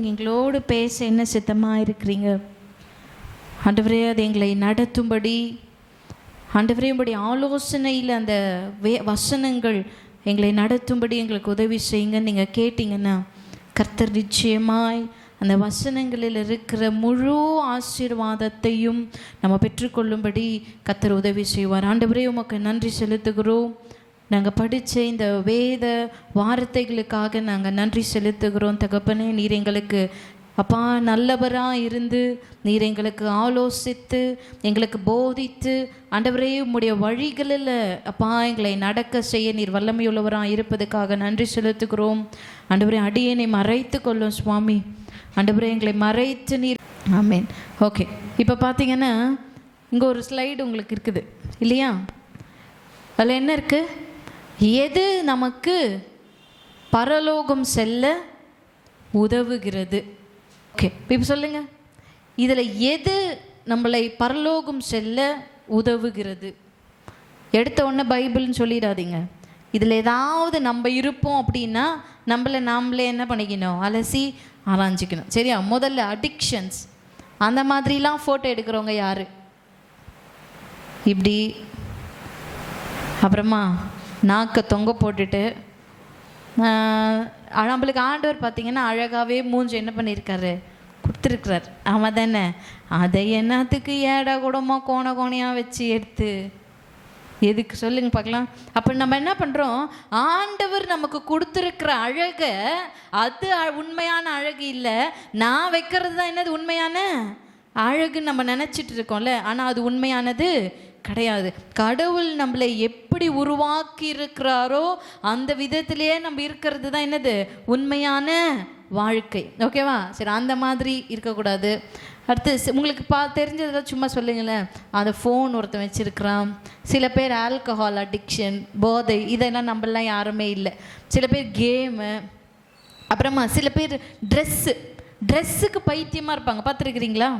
எங்களோடு பேச என்ன சித்தமாக இருக்கிறீங்க ஆண்டவரே. அது எங்களை நடத்தும்படி ஆண்டவரே உங்களுடைய ஆலோசனையில் அந்த வசனங்கள் எங்களை நடத்தும்படி எங்களுக்கு உதவி செய்யுங்க. நீங்கள் கேட்டிங்கன்னா கர்த்தர் நிச்சயமாய் அந்த வசனங்களில் இருக்கிற முழு ஆசீர்வாதத்தையும் நம்ம பெற்றுக்கொள்ளும்படி கர்த்தர் உதவி செய்வார். ஆண்டவரே உமக்கு நன்றி செலுத்துகிறோம். நாங்கள் படித்த இந்த வேத வார்த்தைகளுக்காக நாங்கள் நன்றி செலுத்துகிறோம் தகப்பனே. நீர் எங்களுக்கு அப்பா நல்லவராக இருந்து நீர் எங்களுக்கு ஆலோசித்து எங்களுக்கு போதித்து ஆண்டவரே உம்முடைய வழிகளில் அப்பா எங்களை நடக்க செய்ய நீர் வல்லமையுள்ளவராக இருப்பதுக்காக நன்றி செலுத்துகிறோம். ஆண்டவரே அடியேனை மறைத்து கொள்ளும் சுவாமி. ஆண்டவரே எங்களை மறைத்து நீர். ஆமேன். ஓகே, இப்போ பார்த்தீங்கன்னா இங்கே ஒரு ஸ்லைடு உங்களுக்கு இருக்குது இல்லையா? அதில் என்ன இருக்குது? எது நமக்கு பரலோகம் செல்ல உதவுகிறது? ஓகே, இப்போ சொல்லுங்கள், இதில் எது நம்மளை பரலோகம் செல்ல உதவுகிறது? எடுத்த உடனே பைபிள்னு சொல்லிடாதீங்க. இதில் ஏதாவது நம்ம இருப்போம் அப்படின்னா நாமளே என்ன பண்ணிக்கணும்? அலசி ஆராய்ஞ்சிக்கணும். சரியா? முதல்ல அடிக்ஷன்ஸ் அந்த மாதிரிலாம் ஃபோட்டோ எடுக்கிறவங்க யார்? இப்படி அப்புறமா நாக்கை தொங்க போட்டுட்டு நம்மளுக்கு ஆண்டவர் பார்த்திங்கன்னா அழகாகவே மூஞ்சி என்ன பண்ணியிருக்காரு? கொடுத்துருக்குறார். அவன் தானே அதை என்னத்துக்கு ஏடா கூடமா கோணையாக வச்சு எடுத்து எதுக்கு சொல்லுங்க பார்க்கலாம். அப்போ நம்ம என்ன பண்ணுறோம்? ஆண்டவர் நமக்கு கொடுத்துருக்கிற அழகை அது உண்மையான அழகு இல்லை, நான் வைக்கிறது தான் என்னது உண்மையான அழகுன்னு நம்ம நினச்சிட்டு இருக்கோம்ல. ஆனால் அது உண்மையானது கிடையாது. கடவுள் நம்மளை எப்படி உருவாக்கி இருக்கிறாரோ அந்த விதத்திலேயே நம்ம இருக்கிறது தான் என்னது உண்மையான வாழ்க்கை. ஓகேவா? சரி, அந்த மாதிரி இருக்கக்கூடாது. அடுத்து உங்களுக்கு தெரிஞ்சதெல்லாம் சும்மா சொல்லுங்களேன். அந்த ஃபோன் ஒருத்தன் வச்சுருக்கிறான். சில பேர் ஆல்கஹால் அடிக்ஷன், போதை, இதெல்லாம் நம்மளாம் யாருமே இல்லை. சில பேர் கேமு, அப்புறமா சில பேர் ட்ரெஸ்ஸுக்கு பைத்தியமாக இருப்பாங்க. பார்த்துருக்குறீங்களா?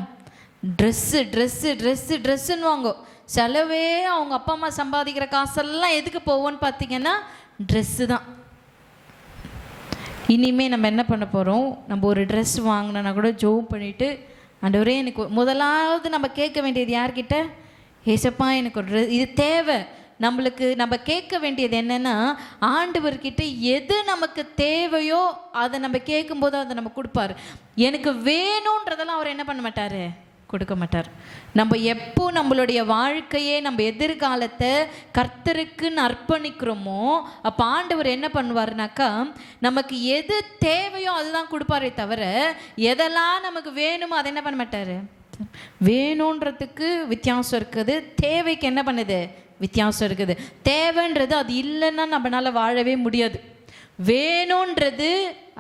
ட்ரெஸ்ஸுன்னு வாங்க. செலவே அவங்க அப்பா அம்மா சம்பாதிக்கிற காசெல்லாம் எதுக்கு போவோன்னு பார்த்தீங்கன்னா ட்ரெஸ்ஸு தான். இனிமேல் நம்ம என்ன பண்ண போகிறோம்? நம்ம ஒரு ட்ரெஸ் வாங்கினோன்னா கூட ஜோம் பண்ணிவிட்டு ஆண்டவரே எனக்கு முதலாவது நம்ம கேட்க வேண்டியது யார்கிட்ட? ஏசப்பா எனக்கு ஒரு ட்ரெஸ் இது தேவை. நம்மளுக்கு நம்ம கேட்க வேண்டியது என்னென்னா ஆண்டவர்கிட்ட எது நமக்கு தேவையோ அதை நம்ம கேட்கும்போது அதை நம்ம கொடுப்பார். எனக்கு வேணுன்றதெல்லாம் அவர் என்ன பண்ண மாட்டார்? கொடுக்க மாட்டார். நம்ம எப்போ நம்மளுடைய வாழ்க்கையே நம்ம எதிர்காலத்தை கர்த்தருக்குன்னு அர்ப்பணிக்கிறோமோ அப்போ ஆண்டவர் என்ன பண்ணுவார்னாக்கா நமக்கு எது தேவையோ அதுதான் கொடுப்பாரே தவிர எதெல்லாம் நமக்கு வேணுமோ அதை என்ன பண்ண மாட்டார். வேணுன்றதுக்கு வித்தியாசம் இருக்குது, தேவைக்கு என்ன பண்ணுது வித்தியாசம் இருக்குது. தேவைன்றது அது இல்லைன்னா நம்மளால வாழவே முடியாது. வேணுன்றது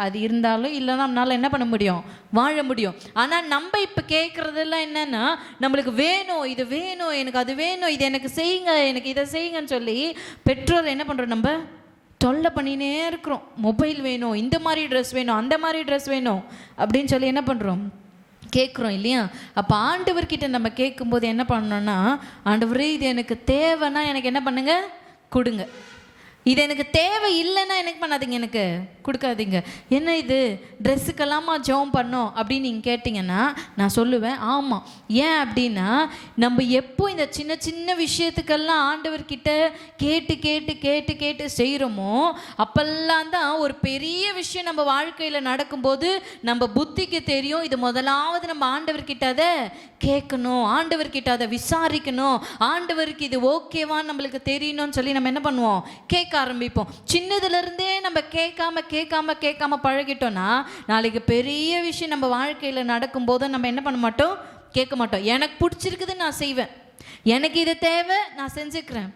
அது இருந்தாலும் இல்லைன்னா நம்மளால என்ன பண்ண முடியும்? வாழ முடியும். ஆனால் நம்ம இப்போ கேட்குறதெல்லாம் என்னென்னா நம்மளுக்கு வேணும், இது வேணும், எனக்கு அது வேணும், இது எனக்கு செய்யுங்க, எனக்கு இதை செய்யுங்கன்னு சொல்லி பெற்றோர் என்ன பண்ணுறோம்? நம்ம தொல்லை பண்ணினே இருக்கிறோம். மொபைல் வேணும், இந்த மாதிரி ட்ரெஸ் வேணும், அந்த மாதிரி ட்ரெஸ் வேணும் அப்படின்னு சொல்லி என்ன பண்ணுறோம்? கேட்குறோம் இல்லையா? அப்போ ஆண்டவர்கிட்ட நம்ம கேட்கும்போது என்ன பண்ணோன்னா ஆண்டவரே இது எனக்கு தேவைன்னா எனக்கு என்ன பண்ணுங்க? கொடுங்க. இது எனக்கு தேவை இல்லைன்னா எனக்கு பண்ணாதீங்க, எனக்கு கொடுக்காதீங்க. என்ன இது ட்ரெஸ்ஸுக்கெல்லாமா ஜெபம் பண்ணோம் அப்படின்னு நீங்கள் கேட்டிங்கன்னா நான் சொல்லுவேன் ஆமாம். ஏன் அப்படின்னா நம்ம எப்போ இந்த சின்ன சின்ன விஷயத்துக்கெல்லாம் ஆண்டவர்கிட்ட கேட்டு கேட்டு கேட்டு கேட்டு செய்கிறோமோ அப்போல்லாம் தான் ஒரு பெரிய விஷயம் நம்ம வாழ்க்கையில் நடக்கும்போது நம்ம புத்திக்கு தெரியும் இது முதலாவது நம்ம ஆண்டவர்கிட்ட அதை கேட்கணும், ஆண்டவர்கிட்ட அதை விசாரிக்கணும், ஆண்டவருக்கு இது ஓகேவான்னு நம்மளுக்கு தெரியணும்னு சொல்லி நம்ம என்ன பண்ணுவோம்? கேட்க ஆரம்பிப்போம். சின்னதுலேருந்தே நம்ம கேட்காம பழகிட்டோம்னா நாளைக்கு பெரிய விஷயம் நம்ம வாழ்க்கையில் நடக்கும்போது நம்ம என்ன பண்ண மாட்டோம்? கேட்க மாட்டோம். எனக்கு பிடிச்சிருக்குது நான் செய்வேன், எனக்கு இது தேவை நான் செஞ்சுக்கிறேன்.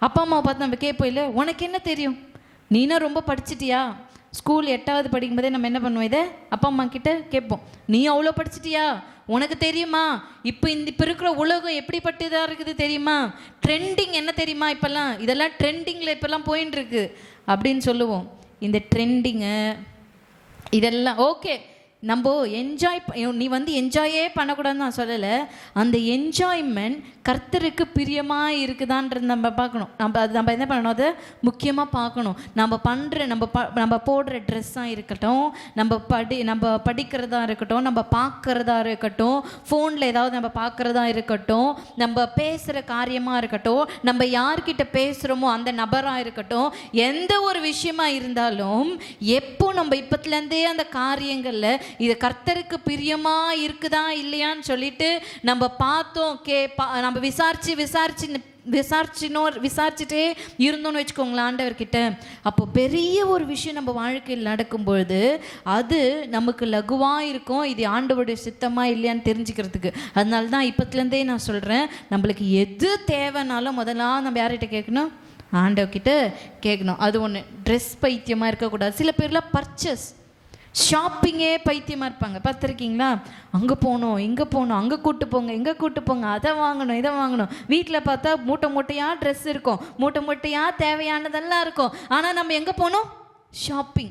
அப்பா அம்மாவை பார்த்து நம்ம கேட்போம் இல்லை உனக்கு என்ன தெரியும், நீனா ரொம்ப படிச்சிட்டியா? ஸ்கூல் 8வது படிக்கும்போதே நம்ம என்ன பண்ணுவோம்? இதை அப்பா அம்மா கிட்ட கேட்போம். நீ அவ்வளோ படிச்சிட்டியா? உனக்கு தெரியுமா இப்போ இருக்கிற உலகம் எப்படிப்பட்டதாக இருக்குது தெரியுமா? ட்ரெண்டிங் என்ன தெரியுமா? இப்போல்லாம் இதெல்லாம் ட்ரெண்டிங்கில் இப்போல்லாம் போயின்னு இருக்கு அப்படின்னு சொல்லுவோம். இந்த ட்ரெண்டிங்கு இதெல்லாம் ஓகே, நம்ம நீ வந்து என்ஜாயே பண்ணக்கூடாதுன்னு நான் சொல்லலை. அந்த என்ஜாய்மெண்ட் கர்த்தருக்கு பிரியமாக இருக்குதான்றது நம்ம பார்க்கணும். நம்ம என்ன பண்ணணும், அதை முக்கியமாக பார்க்கணும். நம்ம போடுற ட்ரெஸ்ஸாக இருக்கட்டும், நம்ம படிக்கிறதா இருக்கட்டும், நம்ம பார்க்குறதா இருக்கட்டும், ஃபோனில் ஏதாவது நம்ம பார்க்குறதா இருக்கட்டும், நம்ம பேசுகிற காரியமாக இருக்கட்டும், நம்ம யார்கிட்ட பேசுகிறோமோ அந்த நபராக இருக்கட்டும், எந்த ஒரு விஷயமா இருந்தாலும் எப்போ நம்ம இப்பத்துலேருந்தே அந்த காரியங்களில் இது கர்த்தருக்கு பிரியமாக இருக்குதா இல்லையான்னு சொல்லிட்டு நம்ம பார்த்தோம், நம்ம விசாரிச்சுட்டே இருந்தோன்னு வச்சுக்கோங்களேன் ஆண்டவர்கிட்ட. அப்போ பெரிய ஒரு விஷயம் நம்ம வாழ்க்கையில் நடக்கும்பொழுது அது நமக்கு லகுவாக இருக்கும். இது ஆண்டவருடைய சித்தமாக இல்லையான்னு தெரிஞ்சுக்கிறதுக்கு. அதனால தான் இப்பத்துலேருந்தே நான் சொல்கிறேன், நம்மளுக்கு எது தேவைனாலும் முதல்ல நம்ம யார்கிட்ட கேட்கணும், ஆண்டவர்கிட்ட கேட்கணும். அது ஒன்று. ட்ரெஸ் பைத்தியமாக இருக்கக்கூடாது. சில பேர்லாம் பர்ச்சேஸ் ஷாப்பிங்கே பைத்தியமாக இருப்பாங்க, பார்த்துருக்கீங்களா? அங்கே போகணும், இங்கே போகணும், அங்கே கூப்பிட்டு போங்க, இங்கே கூப்பிட்டு போங்க, அதை வாங்கணும், இதை வாங்கணும். வீட்டில் பார்த்தா மூட்டையாக ட்ரெஸ் இருக்கும், மூட்டையாக தேவையானதெல்லாம் இருக்கும். ஆனால் நம்ம எங்கே போகணும்? ஷாப்பிங்,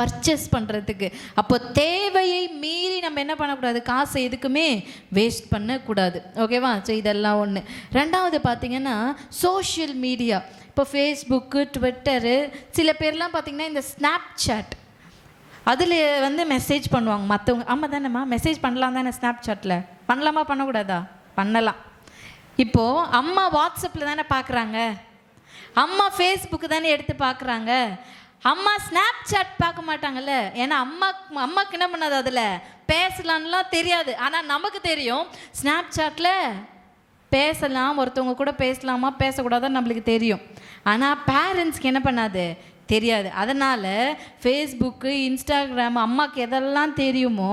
பர்ச்சேஸ் பண்ணுறதுக்கு. அப்போ தேவையை மீறி நம்ம என்ன பண்ணக்கூடாது, காசை எதுக்குமே வேஸ்ட் பண்ணக்கூடாது. ஓகேவா? ஸோ இதெல்லாம் ஒன்று. ரெண்டாவது பார்த்திங்கன்னா சோஷியல் மீடியா. இப்போ ஃபேஸ்புக்கு, ட்விட்டரு, சில பேர்லாம் பார்த்திங்கன்னா இந்த ஸ்னாப் சாட், அதில் வந்து மெசேஜ் பண்ணுவாங்க மற்றவங்க. ஆமாம் தானேம்மா, மெசேஜ் பண்ணலாம் தானே ஸ்னாப் சாட்டில்? பண்ணலாமா பண்ணக்கூடாதா? பண்ணலாம். இப்போது அம்மா வாட்ஸ்அப்பில் தானே பார்க்குறாங்க, அம்மா ஃபேஸ்புக்கு தானே எடுத்து பார்க்குறாங்க, அம்மா ஸ்னாப் சாட் பார்க்க மாட்டாங்கல்ல. ஏன்னா அம்மாவுக்கு என்ன பண்ணாது, அதில் பேசலான்லாம் தெரியாது. ஆனால் நமக்கு தெரியும் ஸ்னாப் சாட்டில் பேசலாம், ஒருத்தவங்க கூட பேசலாமா பேசக்கூடாதான் நம்மளுக்கு தெரியும். ஆனால் பேரண்ட்ஸ்க்கு என்ன பண்ணாது, தெரியாது. அதனால் ஃபேஸ்புக்கு, இன்ஸ்டாகிராம், அம்மாவுக்கு எதெல்லாம் தெரியுமோ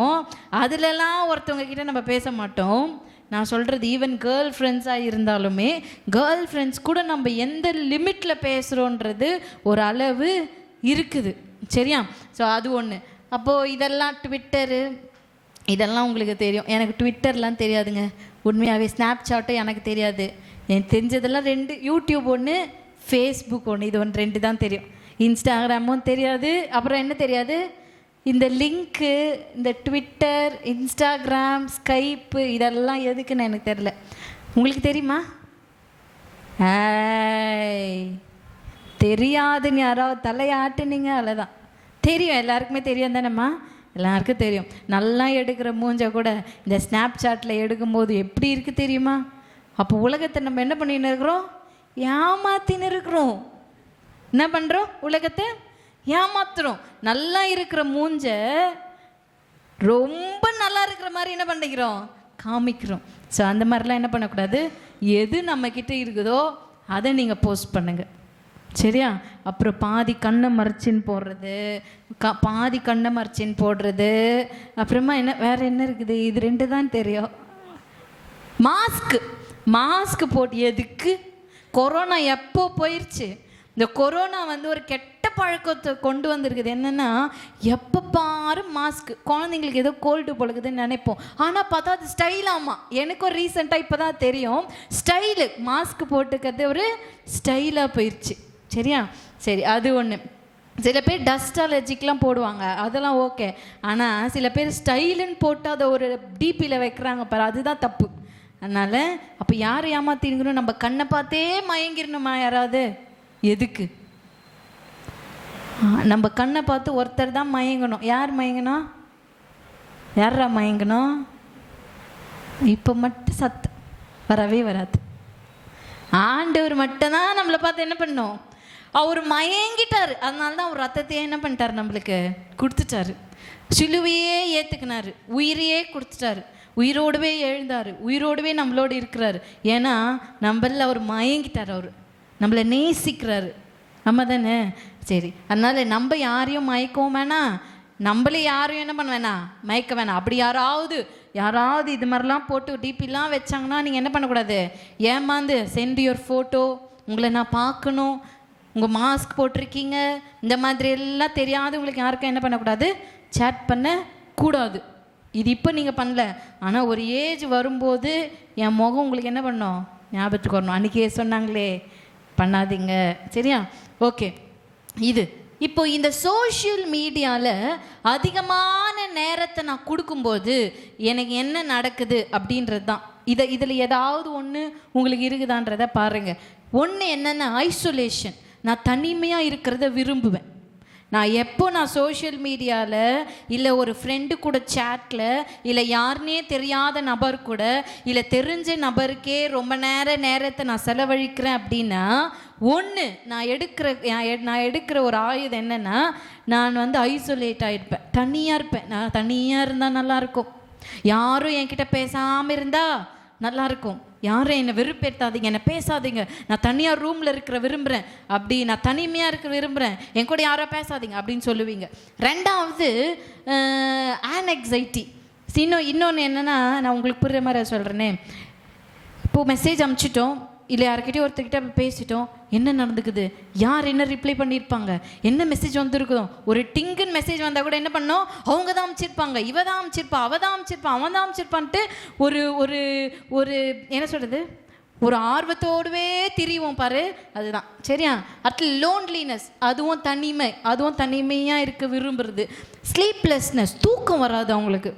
அதிலெல்லாம் ஒருத்தவங்க கிட்ட நம்ம பேச மாட்டோம். நான் சொல்கிறது ஈவன் கேர்ள் ஃப்ரெண்ட்ஸாக இருந்தாலுமே, கேர்ள் ஃப்ரெண்ட்ஸ் கூட நம்ம எந்த லிமிட்டில் பேசுகிறோன்றது ஒரு அளவு இருக்குது, சரியா? ஸோ அது ஒன்று. அப்போது இதெல்லாம் ட்விட்டரு, இதெல்லாம் உங்களுக்கு தெரியும். எனக்கு ட்விட்டர்லாம் தெரியாதுங்க உண்மையாகவே. ஸ்னாப் சாட்டும் எனக்கு தெரியாது. எனக்கு தெரிஞ்சதெல்லாம் 2, யூடியூப் ஒன்று, ஃபேஸ்புக் ஒன்று. இது ஒன்று 2 தான் தெரியும். இன்ஸ்டாகிராமும் தெரியாது. அப்புறம் என்ன தெரியாது, இந்த லிங்க்கு, இந்த ட்விட்டர், இன்ஸ்டாகிராம், ஸ்கைப்பு, இதெல்லாம் எதுக்குன்னு எனக்கு தெரில. உங்களுக்கு தெரியுமா? தெரியாதுன்னு யாராவது தலையாட்டுனீங்க அவ்வளோதான். தெரியும், எல்லாருக்குமே தெரியும் தானேம்மா, எல்லாருக்கும் தெரியும். நல்லா எடுக்கிற மூஞ்ச கூட இந்த ஸ்னாப் சாட்டில் எடுக்கும்போது எப்படி இருக்குது தெரியுமா? அப்போ உலகத்தை நம்ம என்ன பண்ணின்னு இருக்கிறோம், ஏமாத்தின்னு இருக்கிறோம். என்ன பண்ணுறோம், உலகத்தை ஏமாத்துறோம். நல்லா இருக்கிற மூஞ்ச ரொம்ப நல்லா இருக்கிற மாதிரி என்ன பண்ணிக்கிறோம், காமிக்கிறோம். ஸோ அந்த மாதிரிலாம் என்ன பண்ணக்கூடாது. எது நம்மக்கிட்ட இருக்குதோ அதை நீங்கள் போஸ்ட் பண்ணுங்கள், சரியா? அப்புறம் பாதி கண்ணை மறைச்சின்னு போடுறது, பாதி கண்ணை மறைச்சின்னு போடுறது. அப்புறமா வேறு என்ன இருக்குது, இது 2 தான் தெரியும். மாஸ்க் போட்டு எதுக்கு? கொரோனா எப்போ போயிடுச்சு. இந்த கொரோனா வந்து ஒரு கெட்ட பழக்கத்தை கொண்டு வந்திருக்குது. என்னென்னா எப்போ பாரு மாஸ்க். குழந்தைங்களுக்கு ஏதோ கோல்டு போலக்குதுன்னு நினைப்போம், ஆனால் பார்த்தா அது ஸ்டைலாமா. எனக்கு ஒரு ரீசெண்டாக இப்போ தான் தெரியும், ஸ்டைலு மாஸ்க் போட்டுக்கிறது ஒரு ஸ்டைலாக போயிடுச்சு, சரியா? சரி, அது ஒன்று. சில பேர் டஸ்ட் அலர்ஜிக்கெலாம் போடுவாங்க, அதெல்லாம் ஓகே. ஆனால் சில பேர் ஸ்டைலுன்னு போட்டு அதை ஒரு டிபியில் வைக்கிறாங்க பாரு, அதுதான் தப்பு. அதனால் அப்போ யார் ஏமாத்திருக்கணும், நம்ம கண்ணை பார்த்தே மயங்கிடணுமா யாராவது? எதுக்கு? நம்ம கண்ணை பார்த்து ஒருத்தர் தான் மயங்கணும். யார் மயங்கணும்? யாரா மயங்கணும்? இப்போ மட்டும் சத்தம் வரவே வராது. ஆண்டவர் மட்டும்தான் நம்மளை பார்த்து என்ன பண்ணோம், அவர் மயங்கிட்டார். அதனால தான் அவர் ரத்தத்தையே என்ன பண்ணிட்டார், நம்மளுக்கு கொடுத்துட்டாரு. சிலுவையே ஏற்றுக்கினாரு, உயிரையே கொடுத்துட்டாரு, உயிரோடவே எழுந்தார், உயிரோடவே நம்மளோடு இருக்கிறாரு. ஏன்னா நம்மள அவர் மயங்கிட்டார், அவர் நம்மளை நேசிக்கிறாரு. நம்ம தானே? சரி, அதனால் நம்ம யாரையும் மயக்கவும் வேணாம், நம்மளே யாரையும் என்ன பண்ண வேணாம், மயக்க வேணாம். அப்படி யாராவது இது மாதிரிலாம் போட்டு டிபிலாம் வச்சாங்கன்னா நீங்கள் என்ன பண்ணக்கூடாது, ஏமாந்து சென்ட் யுவர் ஃபோட்டோ, உங்களை நான் பார்க்கணும், உங்கள் மாஸ்க் போட்டிருக்கீங்க, இந்த மாதிரி எல்லாம் தெரியாதவங்களுக்கு யாருக்கும் என்ன பண்ணக்கூடாது, சேட் பண்ணக்கூடாது. இது இப்போ நீங்கள் பண்ணல, ஆனால் ஒரு ஏஜ் வரும்போது என் முகம் உங்களுக்கு என்ன பண்ணோம், ஞாபகத்துக்கு வரணும். அன்றைக்கே சொன்னாங்களே பண்ணாதீங்க, சரியா? ஓகே. இது இப்போ இந்த சோஷியல் மீடியாவில் அதிகமான நேரத்தை நான் கொடுக்கும்போது எனக்கு என்ன நடக்குது அப்படின்றது தான். இதில் ஏதாவது ஒன்று உங்களுக்கு இருக்குதான்றதை பாருங்கள். ஒன்று என்னென்னா ஐசோலேஷன். நான் தனிமையாக இருக்கிறத விரும்புவேன். நான் சோஷியல் மீடியாவில் இல்லை ஒரு ஃப்ரெண்டு கூட சேட்டில் இல்லை யாருனே தெரியாத நபர் கூட இல்லை தெரிஞ்ச நபருக்கே ரொம்ப நேரத்தை நான் செலவழிக்கிறேன் அப்படின்னா, ஒன்று நான் எடுக்கிற ஒரு ஆயுதம் என்னென்னா, நான் ஐசோலேட் ஆகிருப்பேன், தனியாக இருப்பேன். நான் தனியாக இருந்தால் நல்லாயிருக்கும். யாரும் என்கிட்ட பேசாமல் இருந்தால் நல்லாயிருக்கும். யாரும் என்னை வெறுப்பேற்றாதீங்க, என்னை பேசாதீங்க, நான் தனியாக ரூமில் விரும்புகிறேன், நான் தனிமையாக இருக்க விரும்புகிறேன், என் கூட யாரோ பேசாதீங்க அப்படின்னு சொல்லுவீங்க. ரெண்டாவது ஆன்எக்சைட்டி. இன்னொன்று என்னென்னா, நான் உங்களுக்கு புரிகிற மாதிரி சொல்கிறேனே, இப்போது மெசேஜ் அனுப்பிச்சிட்டோம், இல்லை யார்கிட்டயும் ஒருத்தர்கிட்ட பேசிட்டோம், என்ன நடந்துக்குது, யார் என்ன ரிப்ளை பண்ணியிருப்பாங்க, என்ன மெசேஜ் வந்துருக்குதோம். ஒரு டிங்குன்னு மெசேஜ் வந்தால் கூட என்ன பண்ணோம், அவங்க தான் அமைச்சிருப்பாங்க, இவ தான் அமைச்சிருப்பா, அவள் தான் அமைச்சிருப்பான், அவன் தான் அமைச்சிருப்பான்ட்டு ஒரு ஒரு ஒரு என்ன சொல்கிறது, ஒரு ஆர்வத்தோடவே திரிவோம் பாரு, அதுதான் சரியா. அடுத்து லோன்லினஸ், அதுவும் தனிமை, அதுவும் தனிமையாக இருக்க விரும்புறது. ஸ்லீப்லெஸ்னஸ், தூக்கம் வராது அவங்களுக்கு.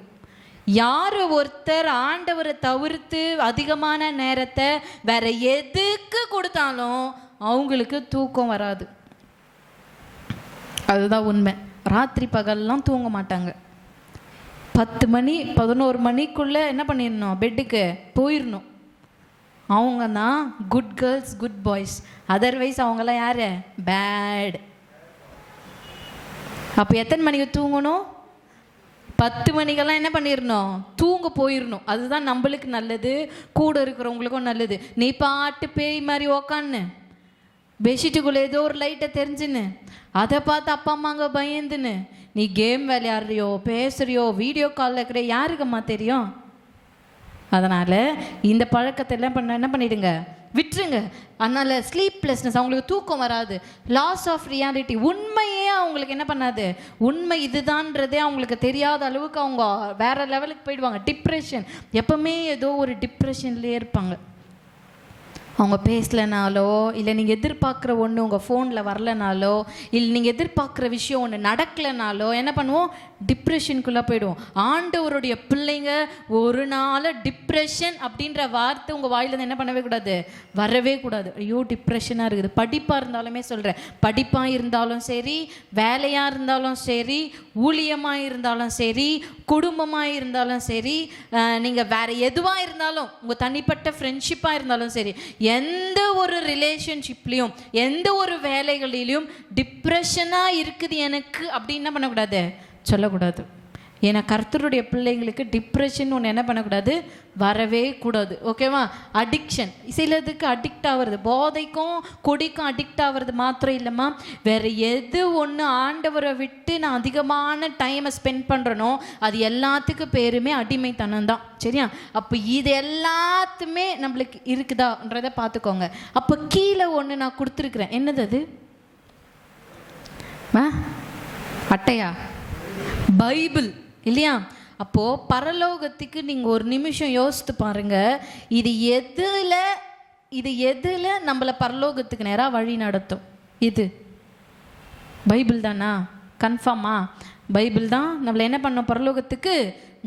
யார் ஒருத்தர் ஆண்டவரை தவிர்த்து அதிகமான நேரத்தை வேற எதுக்கு கொடுத்தாலும் அவங்களுக்கு தூக்கம் வராது. அதுதான் உண்மை. ராத்திரி பகல்லாம் தூங்க மாட்டாங்க. 10 மணி 11 மணிக்குள்ளே என்ன பண்ணிடணும், பெட்டுக்கு போயிடணும். அவங்க தான் good girls, good boys. Otherwise அவங்களாம் யார், பேட். அப்போ எத்தனை மணிக்கு தூங்கணும், 10 மணிக்கெல்லாம் என்ன பண்ணிடணும், தூங்க போயிடணும். அதுதான் நம்மளுக்கு நல்லது, கூட இருக்கிறவங்களுக்கும் நல்லது. நீ பாட்டு பேய் மாதிரி உக்கான்னு பெட்ஷீட்டுக்குள்ளே ஏதோ ஒரு லைட்டை தெரிஞ்சுன்னு அதை பார்த்து அப்பா அம்மாங்க பயந்துன்னு நீ கேம் விளையாடுறியோ, பேசுறியோ, வீடியோ காலில் இருக்கிற யாருக்குமா தெரியும்? அதனால் இந்த பழக்கத்தை எல்லாம் என்ன பண்ணிடுங்க, விட்டுருங்க. அதனால் ஸ்லீப்லெஸ்னஸ், அவங்களுக்கு தூக்கம் வராது. லாஸ் ஆஃப் ரியாலிட்டி, உண்மையே அவங்களுக்கு என்ன பண்ணாது, உண்மை இதுதான்றதே அவங்களுக்கு தெரியாத அளவுக்கு அவங்க வேற லெவலுக்கு போயிடுவாங்க. டிப்ரெஷன், எப்பவுமே ஏதோ ஒரு டிப்ரெஷன்லேயே இருப்பாங்க. அவங்க பேசலைனாலோ, இல்லை நீங்கள் எதிர்பார்க்குற ஒன்று உங்கள் ஃபோனில் வரலனாலோ, இல்லை நீங்கள் எதிர்பார்க்குற விஷயம் ஒன்று நடக்கலைனாலோ என்ன பண்ணுவோம், டிப்ரெஷனுக்குள்ளே போயிடுவோம். ஆண்டவருடைய பிள்ளைங்க ஒரு நாள் டிப்ரெஷன் அப்படின்ற வார்த்தை உங்கள் வாயிலேருந்து என்ன பண்ணவே கூடாது, வரவே கூடாது. ஐயோ டிப்ரெஷனாக இருக்குது. படிப்பாக இருந்தாலுமே சொல்கிறேன், படிப்பாக இருந்தாலும் சரி, வேலையாக இருந்தாலும் சரி, ஊழியமாக இருந்தாலும் சரி, குடும்பமாக இருந்தாலும் சரி, நீங்கள் வேறு எதுவாக இருந்தாலும், உங்கள் தனிப்பட்ட ஃப்ரெண்ட்ஷிப்பாக இருந்தாலும் சரி, எந்த ஒரு ரிலேஷன்ஷிப்லேயும் எந்த ஒரு வேலைகளிலையும் டிப்ரெஷனாக இருக்குது எனக்கு அப்படின்னு என்ன பண்ணக்கூடாது, சொல்லக்கூடாது. ஏன்னா கர்த்தருடைய பிள்ளைங்களுக்கு டிப்ரெஷன் ஒன்று என்ன பண்ணக்கூடாது, வரவே கூடாது. ஓகேவா? அடிக்ஷன், சிலதுக்கு அடிக்ட் ஆகிறது, போதைக்கும் கொடிக்கும் அடிக்ட் ஆகிறது மாத்திரம் இல்லைம்மா, வேறு எது ஒன்று ஆண்டவரை விட்டு நான் அதிகமான டைமை ஸ்பெண்ட் பண்ணுறனோ அது எல்லாத்துக்கும் பேருமே அடிமைத்தனம் தான். சரியா? அப்போ இது எல்லாத்துமே நம்மளுக்கு இருக்குதான்றதை பார்த்துக்கோங்க. அப்போ கீழே ஒன்று நான் கொடுத்துருக்குறேன், என்னது அது, அட்டையா, பைபிள் இல்லையா? அப்போது பரலோகத்துக்கு நீங்கள் ஒரு நிமிஷம் யோசித்து பாருங்கள், இது எதில் நம்மளை பரலோகத்துக்கு நேராக வழி நடத்தும்? இது பைபிள் தானா? கன்ஃபார்மா? பைபிள் தான் நம்மளை என்ன பண்ணோம், பரலோகத்துக்கு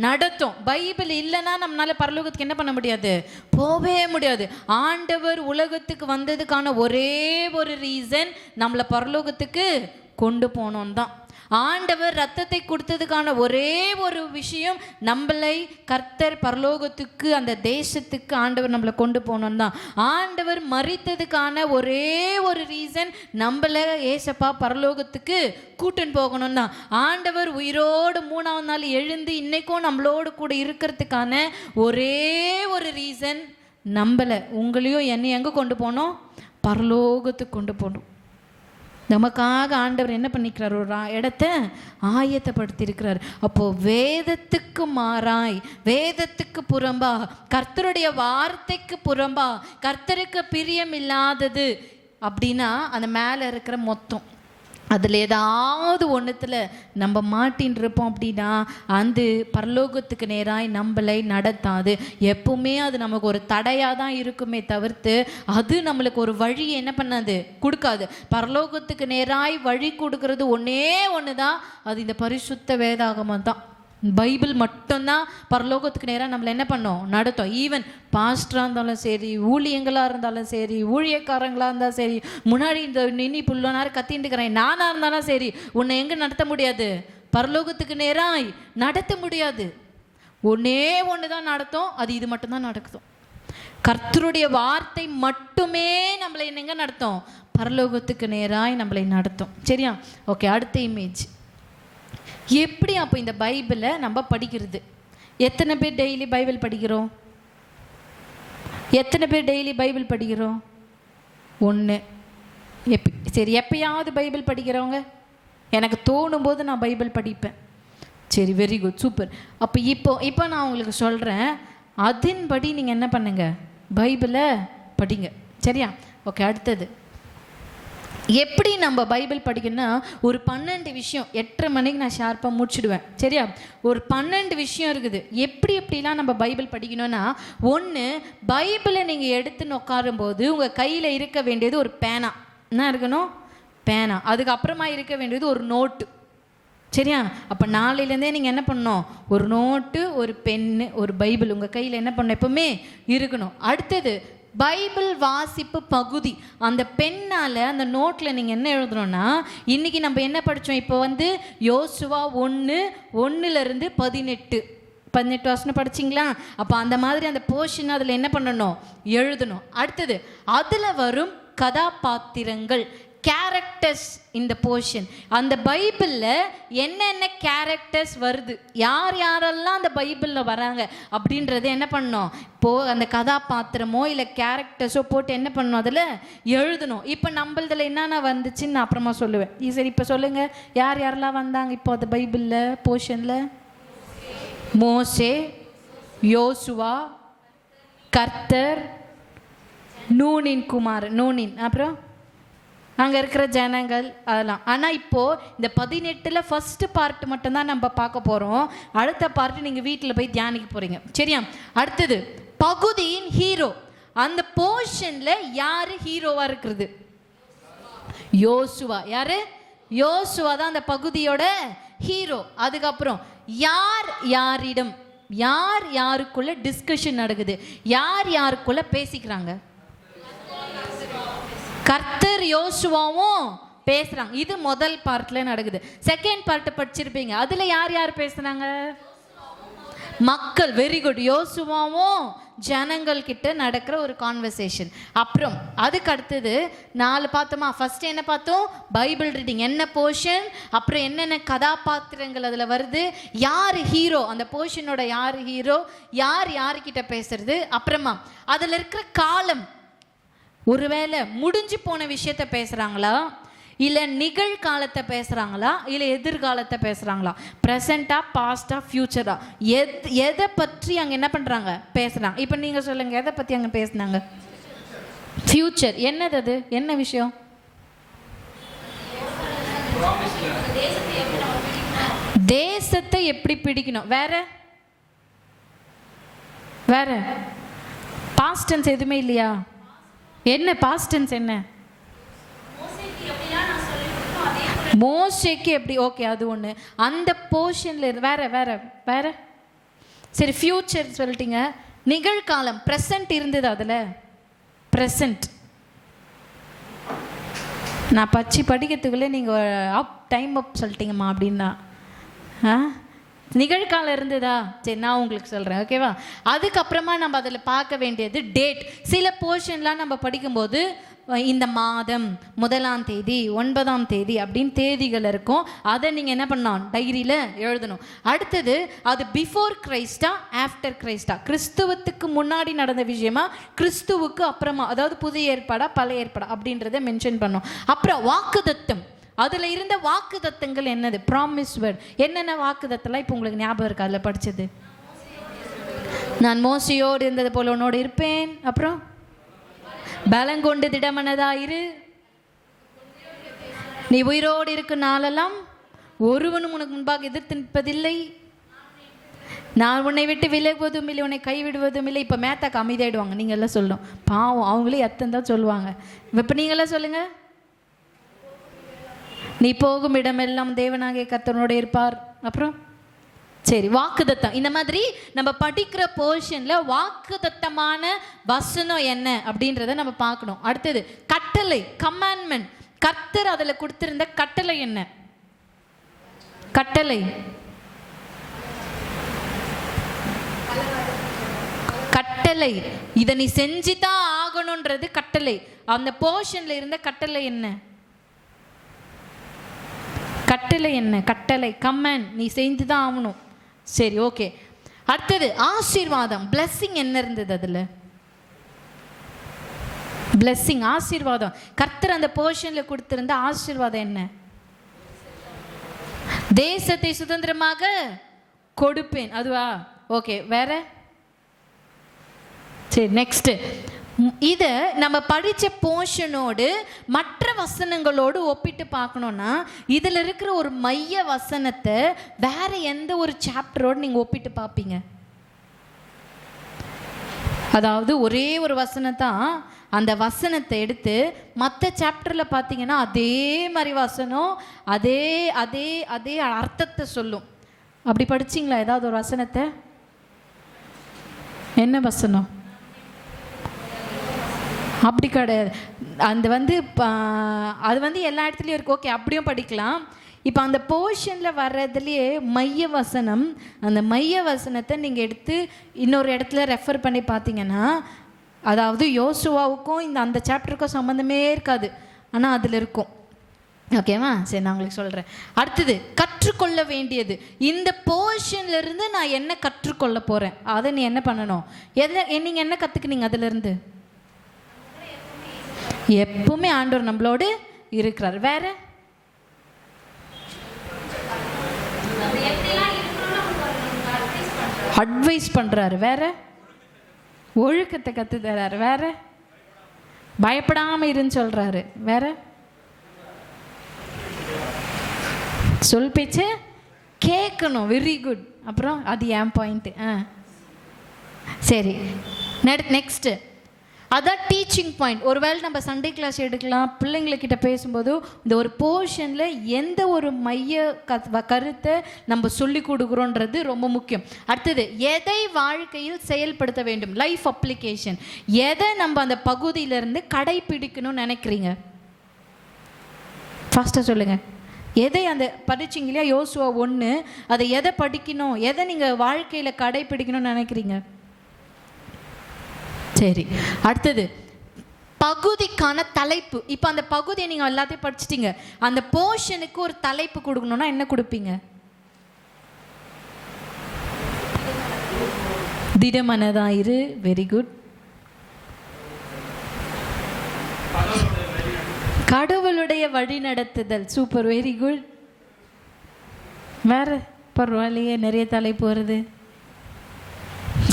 நடத்தும். பைபிள் இல்லைன்னா நம்மளால பரலோகத்துக்கு என்ன பண்ண முடியாது, போகவே முடியாது. ஆண்டவர் உலகத்துக்கு வந்ததுக்கான ஒரே ஒரு ரீசன் நம்மளை பரலோகத்துக்கு கொண்டு போனோம் தான். ஆண்டவர் ரத்தத்தை கொடுத்ததுக்கான ஒரே ஒரு விஷயம், நம்மளை கர்த்தர் பரலோகத்துக்கு, அந்த தேசத்துக்கு ஆண்டவர் நம்மளை கொண்டு போனோம் தான். ஆண்டவர் மரித்ததுக்கான ஒரே ஒரு ரீசன், நம்மளை ஏசப்பா பரலோகத்துக்கு கூட்டுன்னு போகணும் தான். ஆண்டவர் உயிரோடு 3ஆவது நாள் எழுந்து இன்னைக்கும் நம்மளோடு கூட இருக்கிறதுக்கான ஒரே ஒரு ரீசன், நம்மளை உங்களையும் என்னை எங்கே கொண்டு போனோம், பரலோகத்துக்கு கொண்டு போகணும். நமக்காக ஆண்டவர் என்ன பண்ணிக்கிறார், ஒரு இடத்த ஆயத்தப்படுத்தியிருக்கிறார். அப்போது வேதத்துக்கு மாறாய், வேதத்துக்கு புறம்பா, கர்த்தருடைய வார்த்தைக்கு புறம்பா, கர்த்தருக்கு பிரியம் இல்லாதது அப்படின்னா அந்த மேலே இருக்கிற மொத்தம், அதில் ஏதாவது ஒன்றுத்தில் நம்ம மாட்டின்னு இருப்போம் அப்படின்னா அந்த பரலோகத்துக்கு நேராய் நம்மளை நடத்தாது. எப்பவுமே அது நமக்கு ஒரு தடையாக தான் இருக்குமே தவிர்த்து அது நம்மளுக்கு ஒரு வழி என்ன பண்ணாது, கொடுக்காது. பரலோகத்துக்கு நேராய் வழி கொடுக்கறது ஒன்றே ஒன்று தான், அது இந்த பரிசுத்த வேதாகமம் தான். பைபிள் மட்டும்தான் பரலோகத்துக்கு நேராக நம்மளை என்ன பண்ணோம், நடத்தும். ஈவன் பாஸ்டராக இருந்தாலும் சரி, ஊழியங்களாக இருந்தாலும் சரி, ஊழியக்காரங்களாக இருந்தாலும் சரி, முன்னாடி இந்த நின்னி புள்ள நேரம் கத்தின்ட்டுக்கிறேன் நானாக இருந்தாலும் சரி, உன்னை எங்கே நடத்த முடியாது, பரலோகத்துக்கு நேராக நடத்த முடியாது. ஒன்றே ஒன்று தான் நடத்தும், அது இது மட்டும்தான் நடக்கும். கர்த்தருடைய வார்த்தை மட்டுமே நம்மளை எங்க நடத்தும், பரலோகத்துக்கு நேராய் நம்மளை நடத்தும். சரியா? ஓகே, அடுத்த இமேஜ். எப்படி அப்போ இந்த பைபிளை நம்ம படிக்கிறது? எத்தனை பேர் டெய்லி பைபிள் படிக்கிறோம்? எத்தனை பேர் டெய்லி பைபிள் படிக்கிறோம்? ஒன்று. சரி, எப்பயாவது பைபிள் படிக்கிறவங்க? எனக்கு தோணும் போது நான் பைபிள் படிப்பேன். சரி, வெரி குட், சூப்பர். அப்போ இப்போ நான் உங்களுக்கு சொல்கிறேன், அதன்படி நீங்கள் என்ன பண்ணுங்க, பைபிளை படிங்க. சரியா? ஓகே, அடுத்தது எப்படி நம்ம பைபிள் படிக்கணும்னா, ஒரு 12 விஷயம் 8:30 மணிக்கு நான் ஷார்ப்பாக முடிச்சுடுவேன். சரியா? ஒரு 12 விஷயம் இருக்குது எப்படிலாம் நம்ம பைபிள் படிக்கணும்னா. ஒன்று, பைபிளை நீங்கள் எடுத்துன்னு உட்காரும்போது உங்கள் கையில் இருக்க வேண்டியது ஒரு பேனா. என்ன இருக்கணும்? பேனா. அதுக்கப்புறமா இருக்க வேண்டியது ஒரு நோட்டு. சரியா? அப்போ நாளையிலேருந்தே நீங்கள் என்ன பண்ணணும், ஒரு நோட்டு, ஒரு பென்னு, ஒரு பைபிள் உங்கள் கையில் என்ன பண்ணணும், எப்பவுமே இருக்கணும். அடுத்தது பைபிள் வாசிப்பு பகுதி. அந்த பெண்ணால் அந்த நோட்டில் நீங்கள் என்ன எழுதணும்னா, இன்றைக்கி நம்ம என்ன படித்தோம், இப்போ யோசுவா 1:1 18 வருஷம் படிச்சிங்களா? அப்போ அந்த மாதிரி அந்த போர்ஷன் அதில் என்ன பண்ணணும், எழுதணும். அடுத்தது அதில் வரும் கதாபாத்திரங்கள், கேரக்டர்ஸ் இந்த போர்ஷன். அந்த பைபிளில் என்னென்ன கேரக்டர்ஸ் வருது, யாரெல்லாம் அந்த பைபிளில் வராங்க அப்படின்றத என்ன பண்ணணும், அந்த கதாபாத்திரமோ இல்லை கேரக்டர்ஸோ போட்டு என்ன பண்ணணும், அதில் எழுதணும். இப்போ நம்மளதில் என்னென்ன வந்துச்சுன்னு நான் அப்புறமா சொல்லுவேன். சரி, இப்போ சொல்லுங்கள், யாரெல்லாம் வந்தாங்க இப்போ அந்த பைபிளில் போர்ஷனில்? மோசே, யோசுவா, கர்த்தர், நூனின் குமார், அப்புறம் அங்கே இருக்கிற ஜனங்கள், அதெல்லாம். ஆனால் இப்போது இந்த 18 ஃபஸ்ட்டு பார்ட் மட்டும்தான் நம்ம பார்க்க போகிறோம். அடுத்த பார்ட்டு நீங்கள் வீட்டில் போய் தியானிக்க போகிறீங்க. சரியா? அடுத்தது பகுதியின் ஹீரோ. அந்த போர்ஷனில் யார் ஹீரோவாக இருக்கிறது? யோசுவா. யார்? யோசுவா தான் அந்த பகுதியோட ஹீரோ. அதுக்கப்புறம் யாரிடம், யாருக்குள்ள டிஸ்கஷன் நடக்குது, யாருக்குள்ள பேசிக்கிறாங்க? கர்த்தர் யோசுவாவும் பேசுகிறாங்க. இது முதல் பார்ட்டில் நடக்குது. செகண்ட் பார்ட்டை படிச்சிருப்பீங்க. அதில் யார் பேசுகிறாங்க? மக்கள். Very good. யோசுவாவும் ஜனங்கள் கிட்ட நடக்கிற ஒரு கான்வர்சேஷன். அப்புறம் அதுக்கு அடுத்தது 4 பார்த்தோமா? ஃபர்ஸ்ட் என்ன பார்த்தோம்? பைபிள் ரீடிங், என்ன போர்ஷன், அப்புறம் என்னென்ன கதாபாத்திரங்கள் அதில் வருது, யார் ஹீரோ, அந்த போர்ஷனோட யார் ஹீரோ, யாருக்கிட்ட பேசுறது, அப்புறமா அதில் இருக்கிற காலம், ஒருவேளை முடிஞ்சு போன விஷயத்த பேசுகிறாங்களா, இல்லை நிகழ்காலத்தை பேசுகிறாங்களா, இல்லை எதிர்காலத்தை பேசுகிறாங்களா, ப்ரெசண்ட்டாக, பாஸ்ட்டாக, ஃப்யூச்சரா, எதை பற்றி அங்கே என்ன பண்ணுறாங்க, பேசுகிறாங்க. இப்போ நீங்கள் சொல்லுங்கள், எதை பற்றி அங்கே பேசுனாங்க? ஃப்யூச்சர். என்னது அது? என்ன விஷயம்? தேசத்தை எப்படி பிடிக்கணும். வேற பாஸ்ட் டென்ஸ் எதுவுமே இல்லையா? என்ன பாஸ்ட் டென்ஸ்? என்ன? மோசேக்கு எப்படி? ஓகே, அது ஒன்று. அந்த போர்ஷனில் வேற. சரி, ஃப்யூச்சர் சொல்லிட்டீங்க. நிகழ்காலம், ப்ரெசன்ட் இருந்தது அதில்? ப்ரெசன்ட். நான் படிக்கிறதுக்குள்ளே நீங்கள் டைம் அப் சொல்லிட்டீங்கம்மா அப்படின்னா. நிகழ்காலம் இருந்ததா? சரி, நான் உங்களுக்கு சொல்கிறேன். ஓகேவா? அதுக்கப்புறமா நம்ம அதில் பார்க்க வேண்டியது டேட். சில போர்ஷன்லாம் நம்ம படிக்கும்போது இந்த மாதம் 1ஆம் தேதி 9ஆம் தேதி அப்படின்னு தேதிகள் இருக்கும். அதை நீங்கள் என்ன பண்ணணும், டைரியில் எழுதணும். அடுத்தது அது பிஃபோர் கிரைஸ்டா ஆஃப்டர் கிரைஸ்டா, கிறிஸ்துவத்துக்கு முன்னாடி நடந்த விஷயமா, கிறிஸ்துவுக்கு அப்புறமா, அதாவது புதிய ஏற்பாடா பழைய ஏற்பாடா அப்படின்றத மென்ஷன் பண்ணோம். அப்புறம் வாக்குத்தத்தம், அதில் இருந்த வாக்குத்தத்தங்கள் என்னது, ப்ராமிஸ் வேர்ட். என்னென்ன வாக்குத்தத்தெல்லாம் இப்போ உங்களுக்கு ஞாபகம் இருக்கா அதில் படித்தது? நான் மோசையோடு இருந்தது போல உன்னோடு இருப்பேன். அப்புறம் பலங்கொண்டு திடமனதாயிரு, நீ உயிரோடு இருக்கும் நாளெல்லாம் ஒருவனும் உனக்கு முன்பாக எதிர்த்து நிற்பதில்லை, நான் உன்னை விட்டு விலகுவதும் இல்லை, உன்னை கைவிடுவதும் இல்லை. இப்போ மேத்தாக்கு அமைதியாயிடுவாங்க. நீங்கள் எல்லாம் சொல்லணும். பாவம், அவங்களே எத்தனை தான் சொல்லுவாங்க. இப்போ நீங்களாம் சொல்லுங்கள். நீ போகும் இடமெல்லாம் தேவனாகிய கர்த்தரோடு இருப்பார். அப்புறம் சரி, வாக்குதத்தம். இந்த மாதிரி நம்ம படிக்கிற போர்ஷன்ல வாக்குதத்தமான வசனம் என்ன அப்படின்றத நம்ம பார்க்கணும். அடுத்தது கட்டளை, கமாண்ட்மெண்ட். கர்த்தர் அதில் கொடுத்திருந்த கட்டளை என்ன? கட்டளை கட்டளை இதை நீ செஞ்சுதான் ஆகணும்ன்றது கட்டளை. அந்த போர்ஷன்ல இருந்த கட்டளை என்ன? கட்டளை என்ன? கட்டளை கமாண்ட், நீ செஞ்சுதான் ஆகணும். சரி, ஓகே. அடுத்தது ஆசீர்வாதம், பிளெஸ்ஸிங் என்ன இருந்தது அதுல? பிளெஸ்ஸிங், ஆசீர்வாதம். கர்த்தர் அந்த போர்ஷன்ல கொடுத்திருந்த ஆசீர்வாதம் என்ன? தேசத்தை சுதந்திரமாக கொடுப்பேன், அதுவா? ஓகே, வேற? சரி, நெக்ஸ்ட். இதை நம்ம படித்த போர்ஷனோடு மற்ற வசனங்களோடு ஒப்பிட்டு பார்க்கணுன்னா இதில் இருக்கிற ஒரு மைய வசனத்தை வேற எந்த ஒரு சாப்டரோடு நீங்கள் ஒப்பிட்டு பார்ப்பீங்க? அதாவது ஒரே ஒரு வசனத்தான், அந்த வசனத்தை எடுத்து மற்ற சாப்டரில் பார்த்தீங்கன்னா அதே மாதிரி வசனம் அதே அதே அதே அர்த்தத்தை சொல்லும். அப்படி படிச்சிங்களா ஏதாவது ஒரு வசனத்தை? என்ன வசனம்? அப்படி கிடையாது. அந்த அது எல்லா இடத்துலையும் இருக்கு. ஓகே, அப்படியும் படிக்கலாம். இப்போ அந்த போர்ஷனில் வர்றதுலேயே மைய வசனம், அந்த மைய வசனத்தை நீங்கள் எடுத்து இன்னொரு இடத்துல ரெஃபர் பண்ணி பார்த்தீங்கன்னா, அதாவது யோசுவாவுக்கும் அந்த சாப்டருக்கும் சம்மந்தமே இருக்காது, ஆனால் அதில் இருக்கும். ஓகேவா? சரி, நான் உங்களுக்கு சொல்கிறேன். அடுத்தது கற்றுக்கொள்ள வேண்டியது. இந்த போர்ஷன்லேருந்து நான் என்ன கற்றுக்கொள்ள போகிறேன், அதை நீ என்ன பண்ணணும்? நீங்கள் என்ன கற்றுக்குனீங்க அதிலிருந்து? எப்பவுமே ஆண்டவர் நம்மளோடு இருக்கிறார். வேற? அட்வைஸ் பண்றாரு. வேற? ஒழுக்கத்தை கத்து தராரு. வேற? பயப்படாம இருன்னு சொல்றாரு. வேற? சொல் பேச்சு கேட்கணும். Very good. அப்புறம் அது என் பாயிண்ட். சரி, நெக்ஸ்ட். அதான் டீச்சிங் பாயிண்ட். ஒருவேளை நம்ம சண்டே கிளாஸ் எடுக்கலாம், பிள்ளைங்கக்கிட்ட பேசும்போது இந்த ஒரு போர்ஷனில் எந்த ஒரு மைய கருத்தை நம்ம சொல்லி கொடுக்குறோன்றது ரொம்ப முக்கியம். அடுத்தது எதை வாழ்க்கையில் செயல்படுத்த வேண்டும், லைஃப் அப்ளிகேஷன். எதை நம்ம அந்த பகுதியிலேருந்து கடைப்பிடிக்கணும்னு நினைக்கிறீங்க? ஃபாஸ்ட்டாக சொல்லுங்கள். எதை அந்த படிச்சிங்க இல்லையா யோசுவா 1, அதை எதை படிக்கணும், எதை நீங்கள் வாழ்க்கையில் கடைப்பிடிக்கணும்னு நினைக்கிறீங்க? சரி, அடுத்தது பகுதிக்கான தலைப்பு. இப்போ அந்த பகுதியை நீங்கள் எல்லாத்தையும் படிச்சிட்டீங்க, அந்த போர்ஷனுக்கு ஒரு தலைப்பு கொடுக்கணும்னா என்ன கொடுப்பீங்க? திடமனதாயிரு. Very good. கடவுளுடைய வழி நடத்துதல். Super, very good. வேற? பரவாயில்லையே, நிறைய தலைப்பு வருது.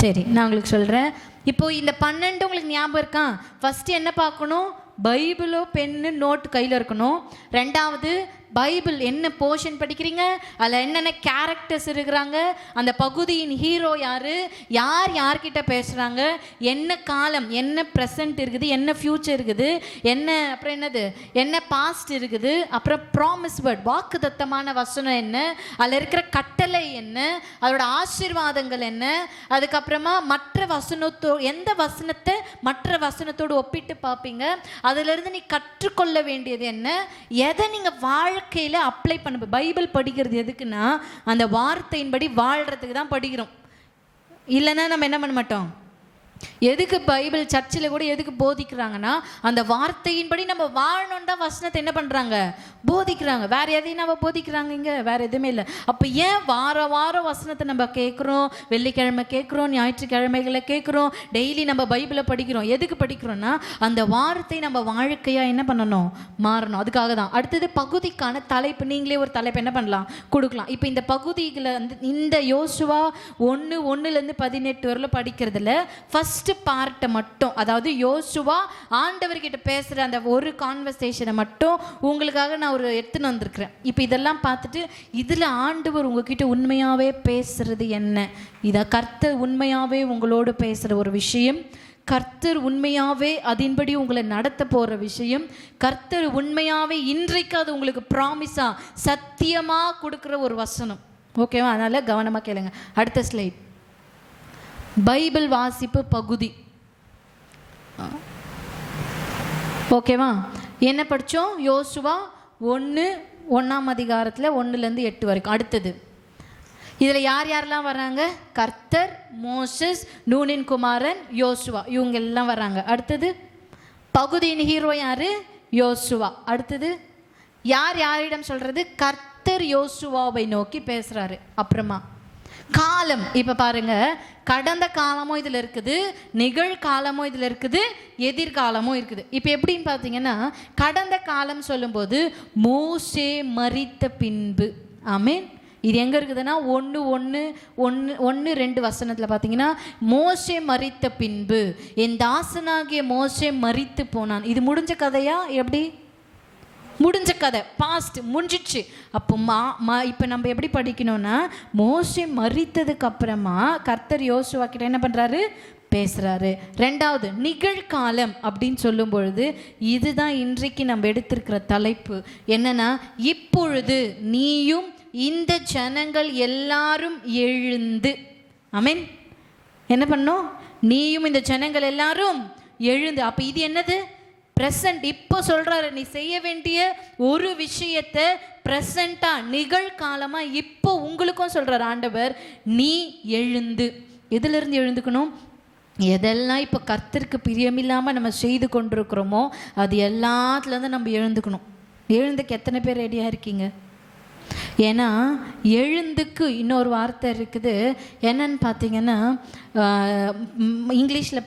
சரி, நான் உங்களுக்கு சொல்கிறேன். இப்போ இந்த 12 உங்களுக்கு ஞாபகம் இருக்கா? ஃபஸ்ட்டு என்ன பார்க்கணும்? பைபிளோ பென்னு நோட்டு கையில் இருக்கணும். ரெண்டாவது பைபிள் என்ன போர்ஷன் படிக்கிறீங்க, அதில் என்னென்ன கேரக்டர்ஸ் இருக்கிறாங்க, அந்த பகுதியின் ஹீரோ யார், யார் யார்கிட்ட பேசுகிறாங்க, என்ன காலம், என்ன ப்ரெசண்ட் இருக்குது, என்ன ஃப்யூச்சர் இருக்குது, அப்புறம் என்ன பாஸ்ட் இருக்குது, அப்புறம் ப்ராமிஸ் வேர்ட் வாக்குதத்தமான வசனம் என்ன, அதில் இருக்கிற கட்டளை என்ன, அதோட ஆசீர்வாதங்கள் என்ன, அதுக்கப்புறமா மற்ற எந்த வசனத்தை மற்ற வசனத்தோடு ஒப்பிட்டு பார்ப்பீங்க, அதிலிருந்து நீ கற்றுக்கொள்ள வேண்டியது என்ன, எதை நீங்கள் வாழ்க்கையில் அப்ளை பண்ண. பைபிள் படிக்கிறது எதுக்குன்னா அந்த வார்த்தையின்படி வாழ்கிறதுக்கு தான் படிக்கிறோம். இல்லைன்னா நம்ம என்ன பண்ண மாட்டோம். எதுக்கு பைபிள் சர்ச்சில் கூட எதுக்கு போதிக்கிறாங்கன்னா அந்த வார்த்தையின்படி நம்ம வாழணும் தான் வசனத்தை என்ன பண்ணுறாங்க, போதிக்கிறாங்க. வேறு எதையும் நம்ம போதிக்கிறாங்க இங்கே? வேறு எதுவுமே இல்லை. அப்போ ஏன் வாரம் வசனத்தை நம்ம கேட்குறோம், வெள்ளிக்கிழமை கேட்குறோம், ஞாயிற்றுக்கிழமைகளை கேட்குறோம், டெய்லி நம்ம பைபிளை படிக்கிறோம். எதுக்கு படிக்கிறோன்னா அந்த வார்த்தை நம்ம வாழ்க்கையாக என்ன பண்ணணும், மாறணும். அதுக்காக தான். அடுத்தது பகுதிக்கான தலைப்பு. நீங்களே ஒரு தலைப்பு என்ன பண்ணலாம், கொடுக்கலாம். இப்போ இந்த பகுதிகளை இந்த யோசுவா 1:1-18 வரல படிக்கிறதுல ஃபஸ்ட்டு பார்ட்டை மட்டும், அதாவது யோசுவா ஆண்டவர்கிட்ட பேசுகிற அந்த ஒரு கான்வர்சேஷனை மட்டும் உங்களுக்காக நான் எடுத்துன்னு வந்திருக்கிறேன். இப்போ இதெல்லாம் பார்த்துட்டு இதில் ஆண்டவர் உங்ககிட்ட உண்மையாகவே பேசுகிறது என்ன, இதை கர்த்தர் உண்மையாகவே உங்களோடு பேசுகிற ஒரு விஷயம், கர்த்தர் உண்மையாகவே அதன்படி உங்களை நடத்த போகிற விஷயம், கர்த்தர் உண்மையாகவே இன்றைக்கு அது உங்களுக்கு ப்ராமிஸாக சத்தியமாக கொடுக்குற ஒரு வசனம். ஓகேவா? அதனால் கவனமாக கேளுங்க. அடுத்த ஸ்லைட், பைபிள் வாசிப்பு பகுதி. ஓகேவா? என்ன படித்தோம்? யோசுவா 1 அதிகாரத்தில் 1 8 வரைக்கும். அடுத்தது இதில் யார் யாரெல்லாம் வராங்க? கர்த்தர், மோசஸ், நூனின் குமாரன், யோசுவா, இவங்க எல்லாம் வராங்க. அடுத்தது பகுதியின் ஹீரோ யார்? யோசுவா. அடுத்தது யார் யாரிடம் சொல்கிறது? கர்த்தர் யோசுவாவை நோக்கி பேசுகிறாரு. அப்புறமா காலம், இப்போ பாருங்க, கடந்த காலமும் இதில் இருக்குது, நிகழ்காலமும் இதில் இருக்குது, எதிர்காலமும் இருக்குது. இப்போ எப்படின்னு பார்த்தீங்கன்னா, கடந்த காலம் சொல்லும்போது மோசே மரித்த பின்பு. ஆமேன். இது எங்கே இருக்குதுன்னா 1:2 வசனத்தில் பார்த்தீங்கன்னா, மோசே மரித்த பின்பு என் தாசனாகிய மோசே மரித்து போனான். இது முடிஞ்ச கதையா? எப்படி முடிஞ்ச கதை? பாஸ்ட், முடிஞ்சிச்சு. அப்போ இப்போ நம்ம எப்படி படிக்கணும்னா, மோசே மரித்ததுக்கு அப்புறமா கர்த்தர் யோசுவா கிட்ட என்ன பண்ணுறாரு? பேசுகிறாரு. ரெண்டாவது நிகழ்காலம் அப்படின்னு சொல்லும் பொழுது இதுதான் இன்றைக்கு நம்ம எடுத்திருக்கிற தலைப்பு. என்னன்னா, இப்பொழுது நீயும் இந்த ஜனங்கள் எல்லாரும் எழுந்து. ஆமென். என்ன பண்ணோம்? நீயும் இந்த ஜனங்கள் எல்லாரும் எழுந்து. அப்போ இது என்னது? ப்ரெசன்ட். இப்போ சொல்கிறாரு, நீ செய்ய வேண்டிய ஒரு விஷயத்தை ப்ரெசண்ட்டாக, நிகழ்காலமாக இப்போ உங்களுக்கும் சொல்கிறார் ஆண்டவர், நீ எழுந்து. எதிலிருந்து எழுந்துக்கணும்? எதெல்லாம் இப்போ கர்த்தருக்கு பிரியமில்லாமல் நம்ம செய்து கொண்டிருக்கிறோமோ அது எல்லாத்துலேருந்து நம்ம எழுந்துக்கணும். எழுந்துக்கு எத்தனை பேர் ரெடியாக இருக்கீங்க? ஏன்னா எழுந்துக்கு இன்னொரு வார்த்தை இருக்குது. என்னன்னு பார்த்தீங்கன்னா, இங்கிலீஷில்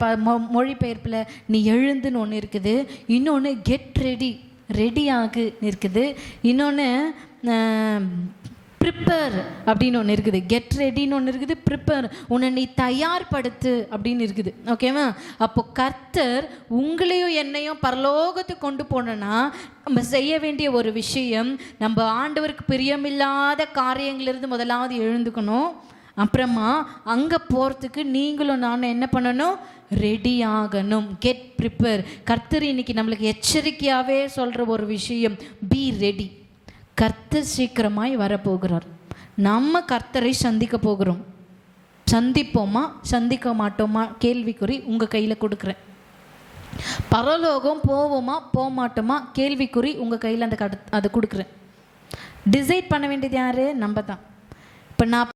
மொழிபெயர்ப்பில் நீ எழுந்துன்னு ஒன்று இருக்குது, இன்னொன்று கெட் ரெடி, ரெடி ஆகு இருக்குது, இன்னொன்று ப்ரிப்பேர் அப்படின்னு ஒன்று இருக்குது. கெட் ரெடின்னு ஒன்று இருக்குது, ப்ரிப்பேர், உன்னை நீ தயார்படுத்து அப்படின்னு இருக்குது. ஓகேவா? அப்போ கர்த்தர் உங்களையும் என்னையும் பரலோகத்துக்கு கொண்டு போனோன்னா நம்ம செய்ய வேண்டிய ஒரு விஷயம், நம்ம ஆண்டவருக்கு பிரியமில்லாத காரியங்களிலிருந்து முதலாவது எழுந்துக்கணும். அப்புறமா அங்கே போகிறதுக்கு நீங்களும் நானும் என்ன பண்ணணும்? ரெடி ஆகணும். Get prepare. கர்த்தர் இன்னைக்கு நம்மளுக்கு எச்சரிக்கையாகவே சொல்கிற ஒரு விஷயம், பி ரெடி. கர்த்தர் சீக்கிரமாய் வரப்போகிறார். நம்ம கர்த்தரை சந்திக்க போகிறோம். சந்திப்போமா சந்திக்க மாட்டோமா கேள்விக்குறி உங்கள் கையில் கொடுக்குறேன். பரலோகம் போவோமா போக மாட்டோமா கேள்விக்குறி உங்கள் கையில் அதை கொடுக்குறேன். டிசைட் பண்ண வேண்டியது யார்? நம்ம தான். இப்போ நான்